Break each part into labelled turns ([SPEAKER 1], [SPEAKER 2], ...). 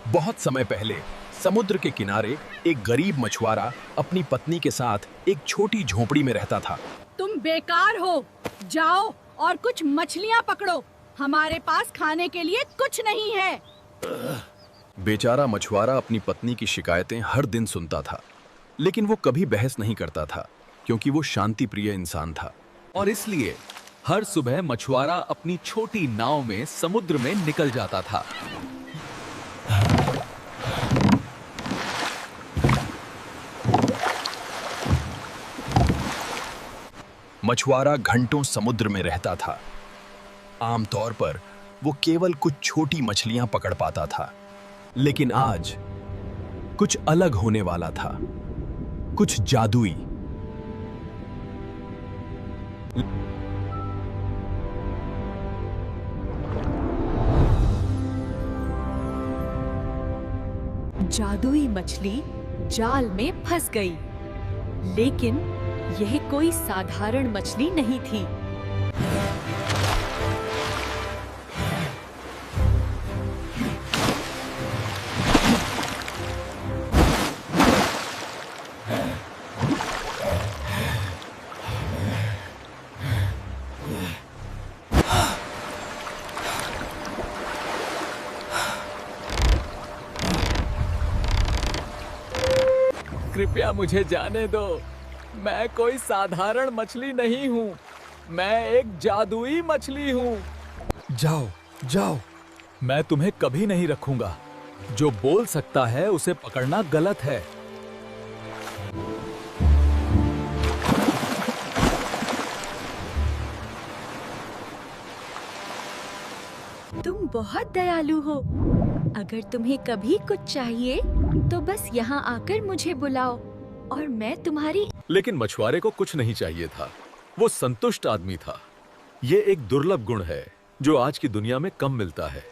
[SPEAKER 1] बहुत समय पहले समुद्र के किनारे एक गरीब मछुआरा अपनी पत्नी के साथ एक छोटी झोपड़ी में रहता था।
[SPEAKER 2] तुम बेकार हो, जाओ और कुछ मछलियाँ पकड़ो, हमारे पास खाने के लिए कुछ नहीं है।
[SPEAKER 1] बेचारा मछुआरा अपनी पत्नी की शिकायतें हर दिन सुनता था, लेकिन वो कभी बहस नहीं करता था क्योंकि वो शांति प्रिय इंसान था।
[SPEAKER 3] और इसलिए हर सुबह मछुआरा अपनी छोटी नाव में समुद्र में निकल जाता था।
[SPEAKER 1] मछुआरा घंटों समुद्र में रहता था। आमतौर पर वो केवल कुछ छोटी मछलियां पकड़ पाता था, लेकिन आज कुछ अलग होने वाला था, कुछ जादुई।
[SPEAKER 2] जादुई मछली जाल में फंस गई, लेकिन यह कोई साधारण मछली नहीं थी।
[SPEAKER 3] कृपया मुझे जाने दो, मैं कोई साधारण मछली नहीं हूँ, मैं एक जादुई मछली हूँ।
[SPEAKER 1] जाओ जाओ,
[SPEAKER 3] मैं तुम्हें कभी नहीं रखूंगा। जो बोल सकता है उसे पकड़ना गलत है।
[SPEAKER 2] तुम बहुत दयालु हो। अगर तुम्हें कभी कुछ चाहिए तो बस यहाँ आकर मुझे बुलाओ और मैं तुम्हारी।
[SPEAKER 3] लेकिन मछुआरे को कुछ नहीं चाहिए था, वो संतुष्ट आदमी था। ये एक दुर्लभ गुण है जो आज की दुनिया में कम मिलता है।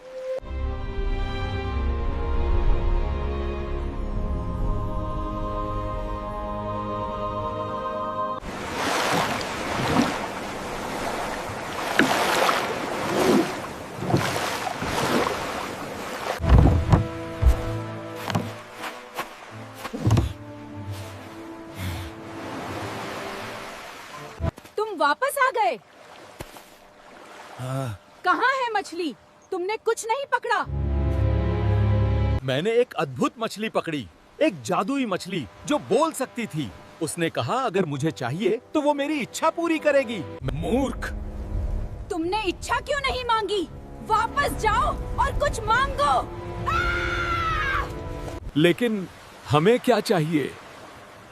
[SPEAKER 2] वापस आ गए। कहाँ है मछली? तुमने कुछ नहीं पकड़ा।
[SPEAKER 3] मैंने एक अद्भुत मछली पकड़ी, एक जादुई मछली जो बोल सकती थी। उसने कहा अगर मुझे चाहिए तो वो मेरी इच्छा पूरी करेगी। मूर्ख!
[SPEAKER 2] तुमने इच्छा क्यों नहीं मांगी? वापस जाओ और कुछ मांगो।
[SPEAKER 3] लेकिन हमें क्या चाहिए?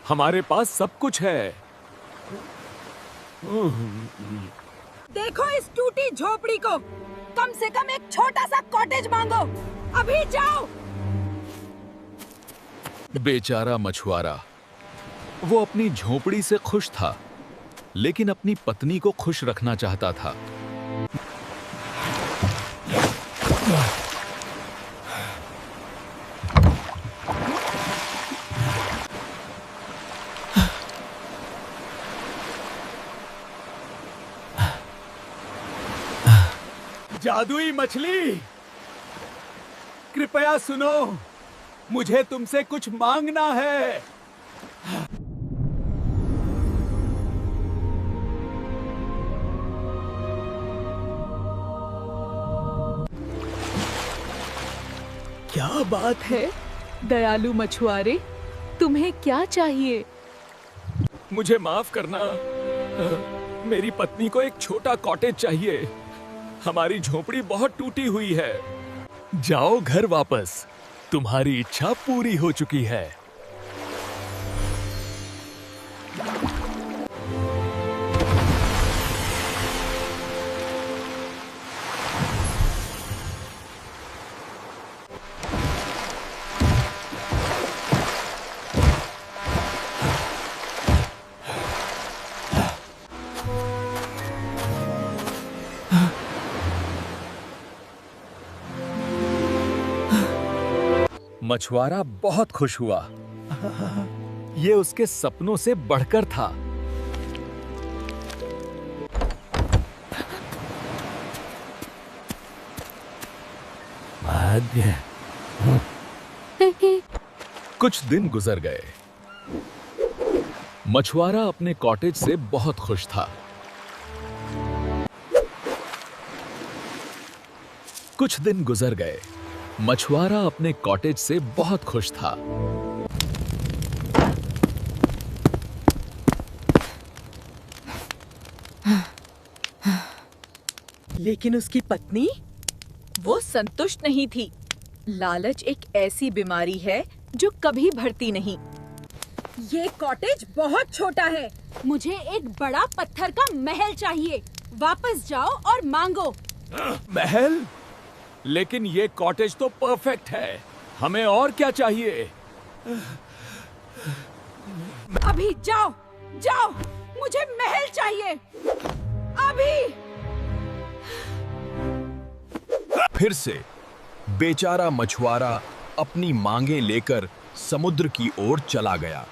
[SPEAKER 3] हमारे पास सब कुछ है।
[SPEAKER 2] देखो इस टूटी झोपड़ी को, कम से कम एक छोटा सा कॉटेज मांगो। अभी जाओ।
[SPEAKER 3] बेचारा मछुआरा, वो अपनी झोपड़ी से खुश था, लेकिन अपनी पत्नी को खुश रखना चाहता था। जादुई मछली, कृपया सुनो, मुझे तुमसे कुछ मांगना है।
[SPEAKER 2] क्या बात है दयालु मछुआरे, तुम्हें क्या चाहिए?
[SPEAKER 3] मुझे माफ करना, मेरी पत्नी को एक छोटा कॉटेज चाहिए। हमारी झोपड़ी बहुत टूटी हुई है। जाओ घर वापस, तुम्हारी इच्छा पूरी हो चुकी है। मछुआरा बहुत खुश हुआ। ये उसके सपनों से बढ़कर था। कुछ दिन गुजर गए। मछुआरा अपने कॉटेज से बहुत खुश था। कुछ दिन गुजर गए। मछुआरा अपने कॉटेज से बहुत खुश था।
[SPEAKER 4] लेकिन उसकी पत्नी, वो संतुष्ट नहीं थी। लालच एक ऐसी बीमारी है जो कभी बढ़ती नहीं।
[SPEAKER 5] ये कॉटेज बहुत छोटा है। मुझे एक बड़ा पत्थर का महल चाहिए। वापस जाओ और मांगो।
[SPEAKER 3] महल? लेकिन ये कॉटेज तो परफेक्ट है। हमें और क्या चाहिए?
[SPEAKER 5] अभी जाओ, जाओ। मुझे महल चाहिए। अभी।
[SPEAKER 1] फिर से बेचारा मछुआरा अपनी मांगें लेकर समुद्र की ओर चला गया।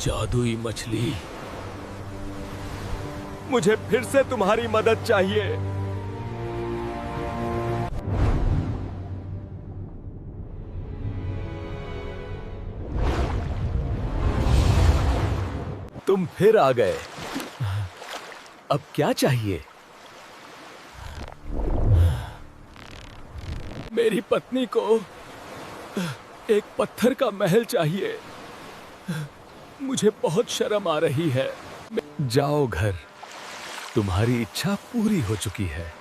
[SPEAKER 3] जादुई मछली, मुझे फिर से तुम्हारी मदद चाहिए। तुम फिर आ गए। अब क्या चाहिए? मेरी पत्नी को एक पत्थर का महल चाहिए। मुझे बहुत शर्म आ रही है। जाओ घर, तुम्हारी इच्छा पूरी हो चुकी है।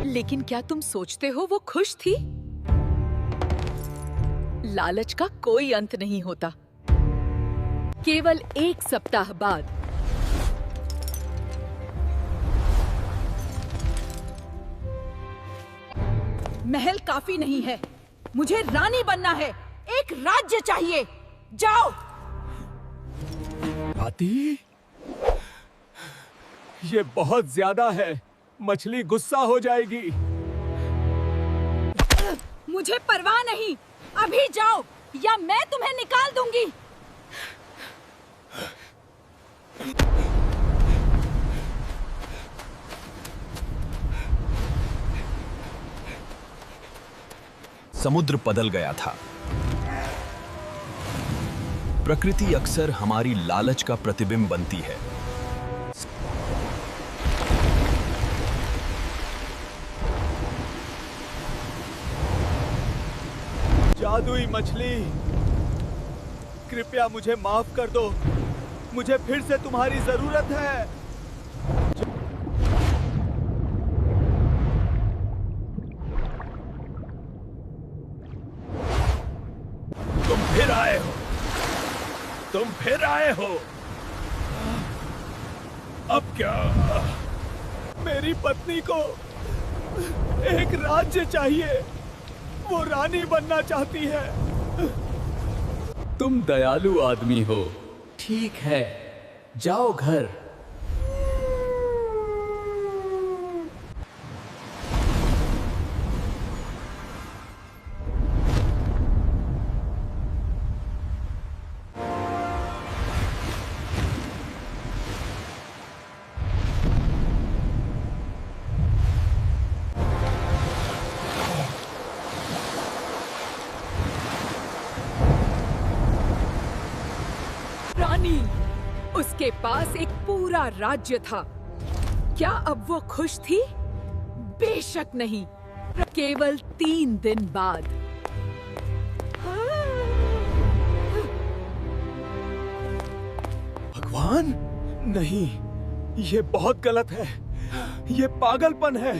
[SPEAKER 4] लेकिन क्या तुम सोचते हो वो खुश थी? लालच का कोई अंत नहीं होता। केवल 1 सप्ताह बाद
[SPEAKER 5] महल काफी नहीं है। मुझे रानी बनना है। एक राज्य चाहिए। जाओ।
[SPEAKER 3] हाथी? ये बहुत ज्यादा है। मछली गुस्सा हो जाएगी।
[SPEAKER 5] मुझे परवाह नहीं। अभी जाओ या मैं तुम्हें निकाल दूंगी।
[SPEAKER 1] समुद्र बदल गया था। प्रकृति अक्सर हमारी लालच का प्रतिबिंब बनती है।
[SPEAKER 3] जादुई मछली, कृपया मुझे माफ कर दो। मुझे फिर से तुम्हारी जरूरत है। तुम फिर आए हो। तुम फिर आए हो। अब क्या? मेरी पत्नी को एक राज्य चाहिए। वो रानी बनना चाहती है। तुम दयालु आदमी हो। ठीक है, जाओ घर।
[SPEAKER 4] रानी, उसके पास एक पूरा राज्य था। क्या अब वो खुश थी? बेशक नहीं। केवल 3 दिन बाद
[SPEAKER 3] भगवान, नहीं, ये बहुत गलत है। ये पागलपन है।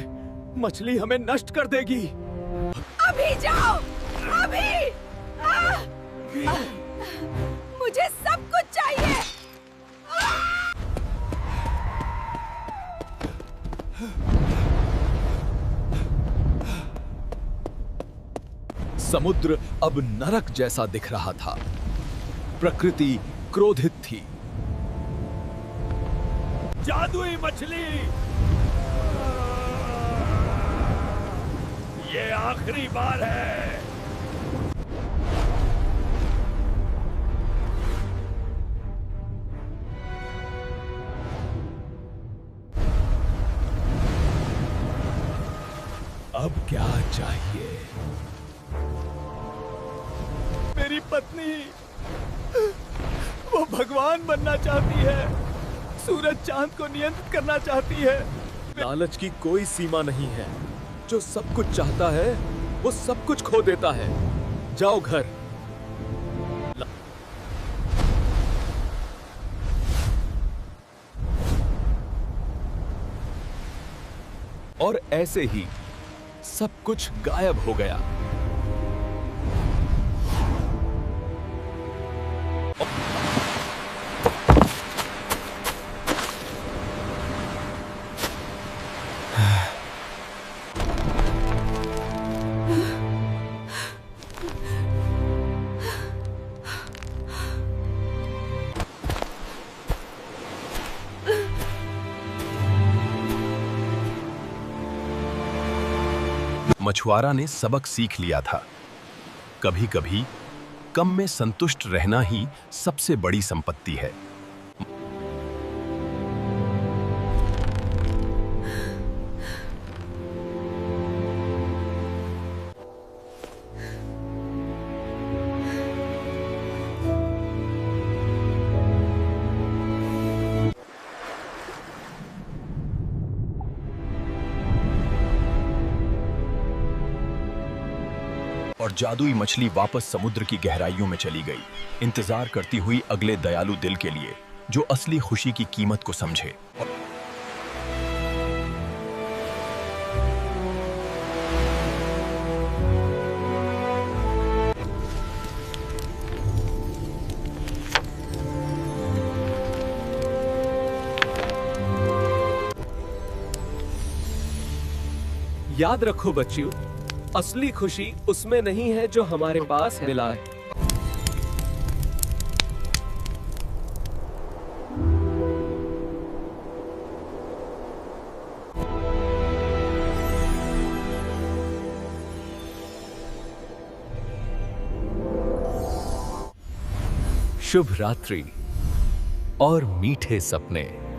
[SPEAKER 3] मछली हमें नष्ट कर देगी।
[SPEAKER 5] अभी जाओ। अभी।
[SPEAKER 3] समुद्र अब नरक जैसा दिख रहा था। प्रकृति क्रोधित थी। जादुई मछली, ये आखिरी बार है। अब क्या चाहिए? मेरी पत्नी, वो भगवान बनना चाहती है, सूरज चांद को नियंत्रित करना चाहती है। लालच की कोई सीमा नहीं है। जो सब कुछ चाहता है वो सब कुछ खो देता है। जाओ घर। और ऐसे ही सब कुछ गायब हो गया।
[SPEAKER 1] मछुआरा ने सबक सीख लिया था। कभी-कभी कम में संतुष्ट रहना ही सबसे बड़ी संपत्ति है। और जादुई मछली वापस समुद्र की गहराइयों में चली गई, इंतजार करती हुई अगले दयालु दिल के लिए जो असली खुशी की कीमत को समझे।
[SPEAKER 3] याद रखो बच्चियों, असली खुशी उसमें नहीं है जो हमारे पास मिला है। शुभ रात्रि और मीठे सपने।